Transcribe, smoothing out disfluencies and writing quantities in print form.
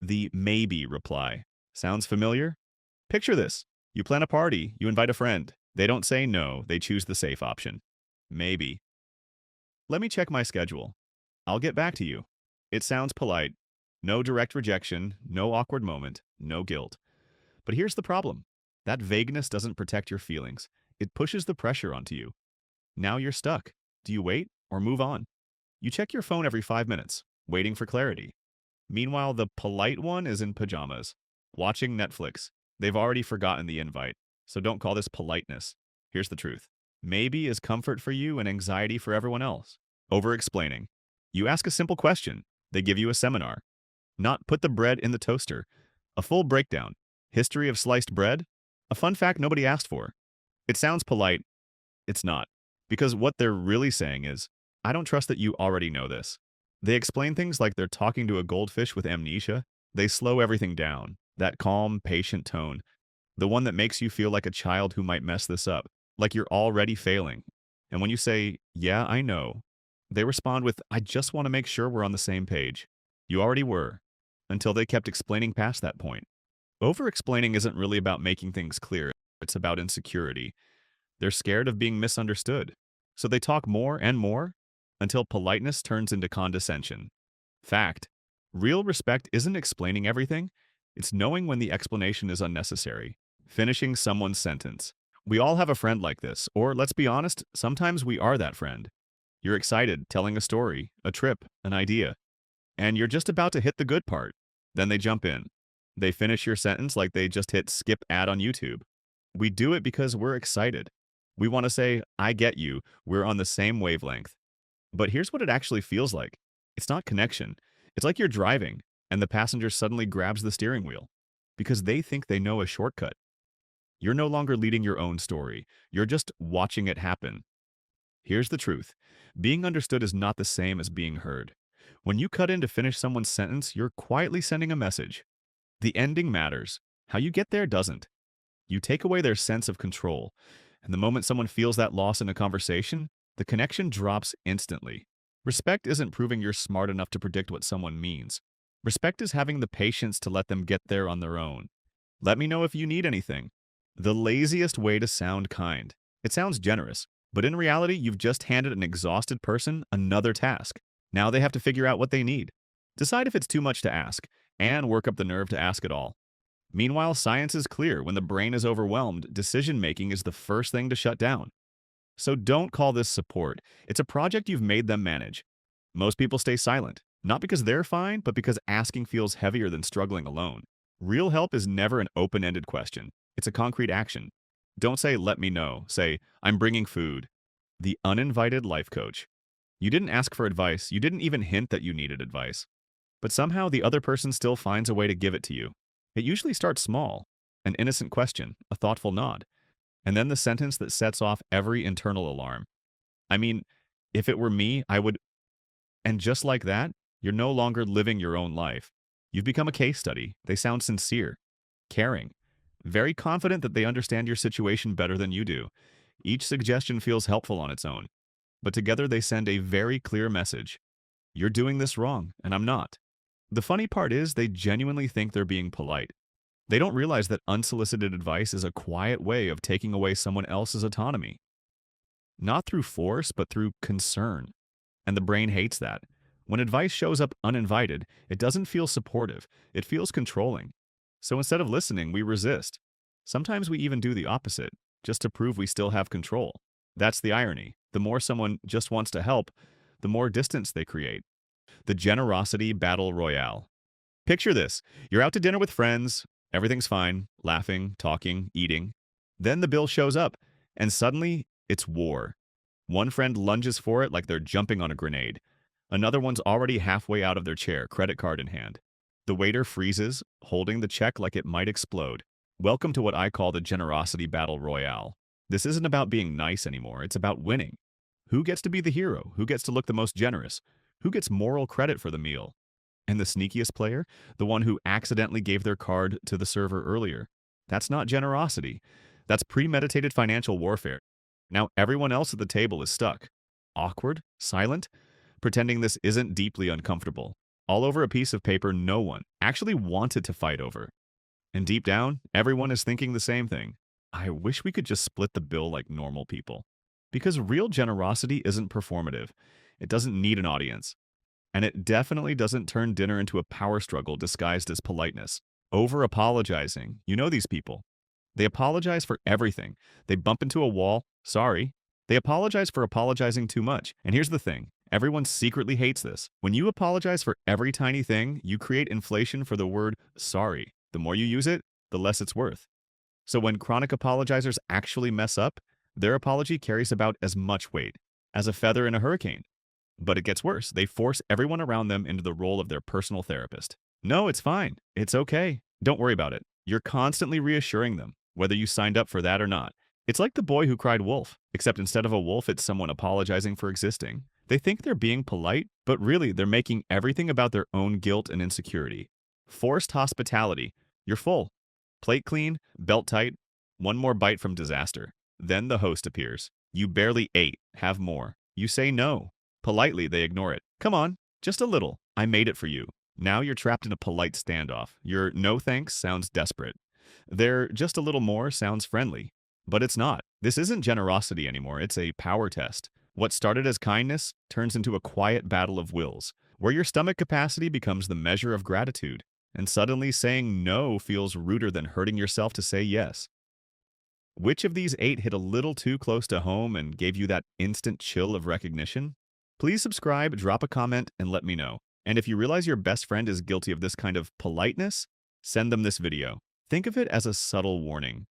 The maybe reply. Sounds familiar? Picture this. You plan a party, you invite a friend. They don't say no, they choose the safe option. Maybe. Let me check my schedule. I'll get back to you. It sounds polite. No direct rejection, no awkward moment, no guilt. But here's the problem. That vagueness doesn't protect your feelings. It pushes the pressure onto you. Now you're stuck. Do you wait or move on? You check your phone every 5 minutes, waiting for clarity. Meanwhile, the polite one is in pajamas, watching Netflix. They've already forgotten the invite, so don't call this politeness. Here's the truth. Maybe is comfort for you and anxiety for everyone else. Overexplaining. You ask a simple question. They give you a seminar. Not put the bread in the toaster. A full breakdown. History of sliced bread? A fun fact nobody asked for. It sounds polite. It's not. Because what they're really saying is, I don't trust that you already know this. They explain things like they're talking to a goldfish with amnesia. They slow everything down. That calm, patient tone. The one that makes you feel like a child who might mess this up. Like you're already failing. And when you say, yeah, I know, they respond with, I just want to make sure we're on the same page. You already were. Until they kept explaining past that point. Over-explaining isn't really about making things clear. It's about insecurity. They're scared of being misunderstood. So they talk more and more until politeness turns into condescension. Fact. Real respect isn't explaining everything. It's knowing when the explanation is unnecessary. Finishing someone's sentence. We all have a friend like this, or let's be honest, sometimes we are that friend. You're excited, telling a story, a trip, an idea, and you're just about to hit the good part. Then they jump in. They finish your sentence like they just hit skip ad on YouTube. We do it because we're excited. We want to say, I get you, we're on the same wavelength. But here's what it actually feels like. It's not connection. It's like you're driving, and the passenger suddenly grabs the steering wheel because they think they know a shortcut. You're no longer leading your own story. You're just watching it happen. Here's the truth. Being understood is not the same as being heard. When you cut in to finish someone's sentence, you're quietly sending a message. The ending matters. How you get there doesn't. You take away their sense of control, and the moment someone feels that loss in a conversation, the connection drops instantly. Respect isn't proving you're smart enough to predict what someone means. Respect is having the patience to let them get there on their own. Let me know if you need anything. The laziest way to sound kind. It sounds generous, but in reality, you've just handed an exhausted person another task. Now they have to figure out what they need. Decide if it's too much to ask, and work up the nerve to ask it all. Meanwhile, science is clear. When the brain is overwhelmed, decision-making is the first thing to shut down. So don't call this support. It's a project you've made them manage. Most people stay silent, not because they're fine, but because asking feels heavier than struggling alone. Real help is never an open-ended question. It's a concrete action. Don't say, let me know. Say, I'm bringing food. The uninvited life coach. You didn't ask for advice. You didn't even hint that you needed advice. But somehow the other person still finds a way to give it to you. It usually starts small. An innocent question, a thoughtful nod, and then the sentence that sets off every internal alarm. I mean, if it were me, I would... And just like that, you're no longer living your own life. You've become a case study. They sound sincere, caring, very confident that they understand your situation better than you do. Each suggestion feels helpful on its own, but together they send a very clear message. You're doing this wrong, and I'm not. The funny part is they genuinely think they're being polite. They don't realize that unsolicited advice is a quiet way of taking away someone else's autonomy. Not through force, but through concern. And the brain hates that. When advice shows up uninvited, it doesn't feel supportive. It feels controlling. So instead of listening, we resist. Sometimes we even do the opposite, just to prove we still have control. That's the irony. The more someone just wants to help, the more distance they create. The generosity battle royale. Picture this. You're out to dinner with friends. Everything's fine. Laughing, talking, eating. Then the bill shows up, and suddenly, it's war. One friend lunges for it like they're jumping on a grenade. Another one's already halfway out of their chair, credit card in hand. The waiter freezes, holding the check like it might explode. Welcome to what I call the generosity battle royale. This isn't about being nice anymore. It's about winning. Who gets to be the hero? Who gets to look the most generous? Who gets moral credit for the meal? And the sneakiest player? The one who accidentally gave their card to the server earlier. That's not generosity. That's premeditated financial warfare. Now everyone else at the table is stuck. Awkward, silent, pretending this isn't deeply uncomfortable. all over a piece of paper no one actually wanted to fight over. And deep down, everyone is thinking the same thing. I wish we could just split the bill like normal people. Because real generosity isn't performative. It doesn't need an audience. And it definitely doesn't turn dinner into a power struggle disguised as politeness. Over apologizing. You know these people. They apologize for everything. They bump into a wall. Sorry. They apologize for apologizing too much. And here's the thing. Everyone secretly hates this. When you apologize for every tiny thing, you create inflation for the word sorry. The more you use it, the less it's worth. So when chronic apologizers actually mess up, their apology carries about as much weight as a feather in a hurricane. But it gets worse. They force everyone around them into the role of their personal therapist. No, it's fine. It's okay. Don't worry about it. You're constantly reassuring them, whether you signed up for that or not. It's like the boy who cried wolf, except instead of a wolf, it's someone apologizing for existing. They think they're being polite, but really they're making everything about their own guilt and insecurity. Forced hospitality. You're full. Plate clean, belt tight, one more bite from disaster. Then the host appears. You barely ate. Have more. You say no. Politely, they ignore it. Come on, just a little. I made it for you. Now you're trapped in a polite standoff. Your no thanks sounds desperate. Their just a little more sounds friendly. But it's not. This isn't generosity anymore. It's a power test. What started as kindness turns into a quiet battle of wills, where your stomach capacity becomes the measure of gratitude. And suddenly saying no feels ruder than hurting yourself to say yes. Which of these 8 hit a little too close to home and gave you that instant chill of recognition? Please subscribe, drop a comment, and let me know. And if you realize your best friend is guilty of this kind of politeness, send them this video. Think of it as a subtle warning.